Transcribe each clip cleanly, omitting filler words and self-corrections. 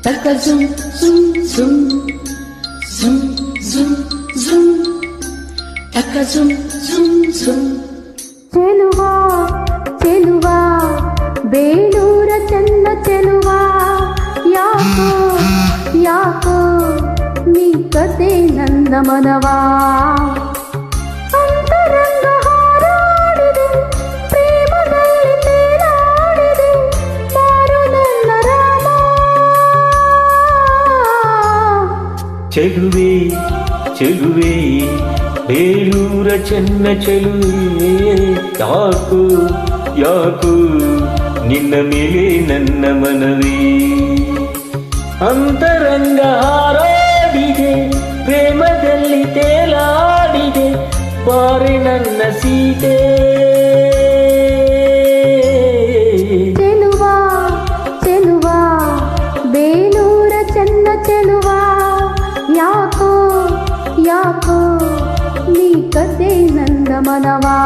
taka zum zum zum zum zum zum taka zum zum zum ಚೆಲುವಾ ಚೆಲುವಾ ಬೇಲೂರ ಚೆನ್ನ ಚೆಲುವಾ ಯಾಕೋ ಯಾಕೋ ನೀ ಕತೆ ನನ್ನ ಮನವಾ ಅಂತರಂಗ ಹಾರಾಡಿದೆ ಪ್ರೇಮದಲ್ಲಿ ತೇಲಾಡಿದೆ ಮಾರು ನನ್ನ ರಾಮ ಚೆಲುವೆ ಚೆಲುವೆ ಬೇಲೂರ ಚೆನ್ನ ಚೆಲುವೆ ಯಾಕೋ ಯಾಕೋ ನಿನ್ನ ಮೇಲೆ ನನ್ನ ಮನವೇ ಅಂತರಂಗ ಹಾರಾಡಿದೆ ಪ್ರೇಮದಲ್ಲಿ ತೇಲಾಡಿದೆ ಬಾರೆ ನನ್ನ ಸೀತೆ ಚೆಲುವಾ ಚೆಲುವಾ ಬೇಲೂರ ಚೆನ್ನ ಚೆಲುವಾ ಯಾಕೋ ಯಾಕೋ ನೀ ಕತೆ ನಂದ ಮನವಾ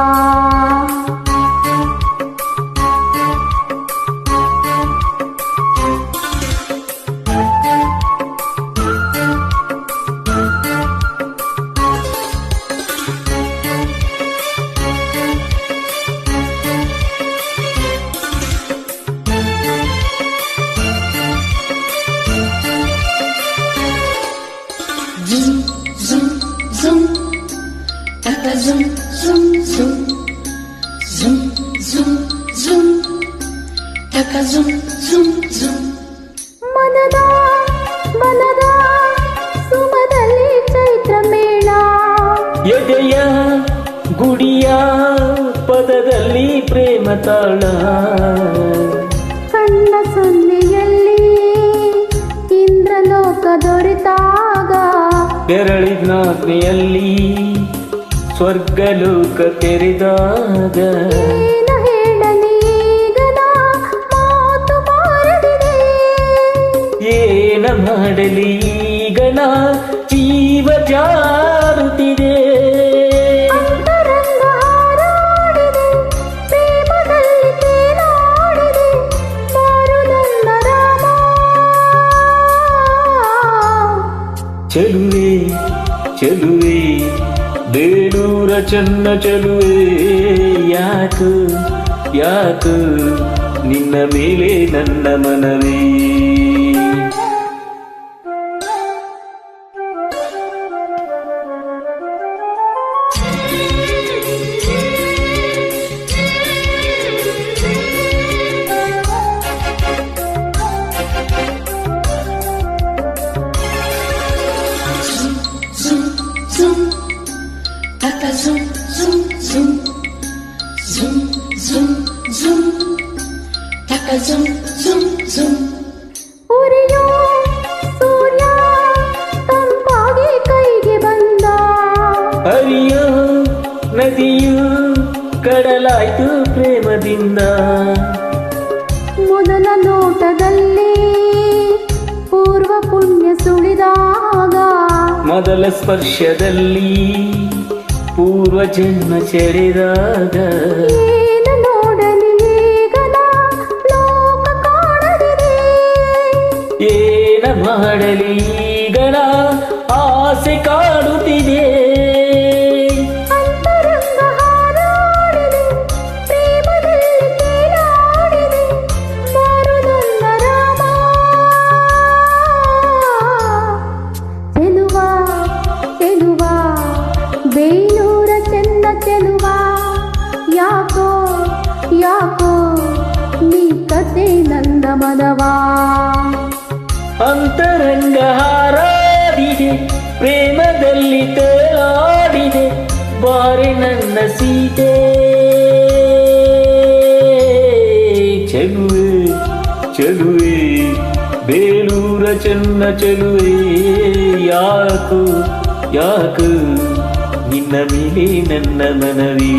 zum zum zum taka zum zum zum zum zum zum taka zum zum zum ಮನದ ಮನದ ಸುಮದಲ್ಲಿ ಚೈತ್ರ ಮೇಳ ಎದೆಯ ಗುಡಿಯ ಪದದಲ್ಲಿ ಪ್ರೇಮ ತಾಳ ಕಣ್ಣ ಸೊನ್ನೆಯಲ್ಲಿ ಇಂದ್ರಲೋಕ ದೊರೆತಾಗ ಬೆರಳಿನಾಗ್ನೆಯಲ್ಲಿ ಸ್ವರ್ಗಲೋಕ ತೆರೆದಾಗ ಏನ ಹೇಳಲೀಗನ ಮಾತು ಬಾರದಿದೆ ಏನ ಮಾಡಲಿ ಗಣ ಜೀವ ಜಾರುತ್ತಿದೆ ಅಂತರಂಗ ಹಾರಾಡಿದೆ ಪ್ರೇಮದಲ್ಲಿ ತೇಲಾಡಿದೆ ಮಾರು ನನ್ನ ರಾಮ ಚೆಲುವೆ ಚೆಲುವೆ ಬೇಲೂರ ಚೆನ್ನ ಚೆಲುವೆ ಯಾಕು ಯಾಕು ನಿನ್ನ ಮೇಲೆ ನನ್ನ ಮನವೇ zum zum taka zum zum zum zum zum zum taka zum zum zum ಉರಿಯೋ ಸೂರ್ಯ ತಂಪಾಗಿ ಕೈಗೆ ಬಂದ ಹರಿಯೋ ನದಿಯು ಕಡಲಾಯ್ತು ಪ್ರೇಮದಿಂದ ಮೊದಲ ನೋಟದಲ್ಲಿ ಪೂರ್ವ ಪುಣ್ಯ ಸುಳಿದಾಗ ಮೊದಲ ಸ್ಪರ್ಶದಲ್ಲಿ ಪೂರ್ವ ಜನ್ಮ ಚೆರಿದಾಗ ಏನು ನೋಡಲಿ ಈಗನ ಲೋಕ ಕಾಣದಿದೆ ಏನ ಮಾಡಲಿ ಗಣ ಆಸೆ ಕಾಡುತ್ತಿದೆ ಅಂತರಂಗ ಹಾರಾಡಿದೆ ಪ್ರೇಮದಲ್ಲಿ ತೇಲಾಡಿದೆ ಮಾರು ನನ್ನ ರಾಮ ಚೆಲುವಾ ಚೆಲುವಾ ಬೇಲೂರ ಚೆನ್ನ ಚೆಲುವಾ ಯಾಕೋ ಯಾಕೋ ನೀ ಕತೆ ನಂದ ಮನವಾ ಅಂತರಂಗ ಹಾರಾಡಿದೆ ಪ್ರೇಮದಲ್ಲಿ ತೇಲಾಡಿದೆ ಬಾರೆ ನನ್ನ ಸೀತೆ ಚೆಲುವೆ ಚೆಲುವೆ ಬೇಲೂರ ಚೆನ್ನ ಚೆಲುವೆ ಯಾಕು ಯಾಕು ನಿನ್ನ ಮೇಲೆ ನನ್ನ ಮನವೇ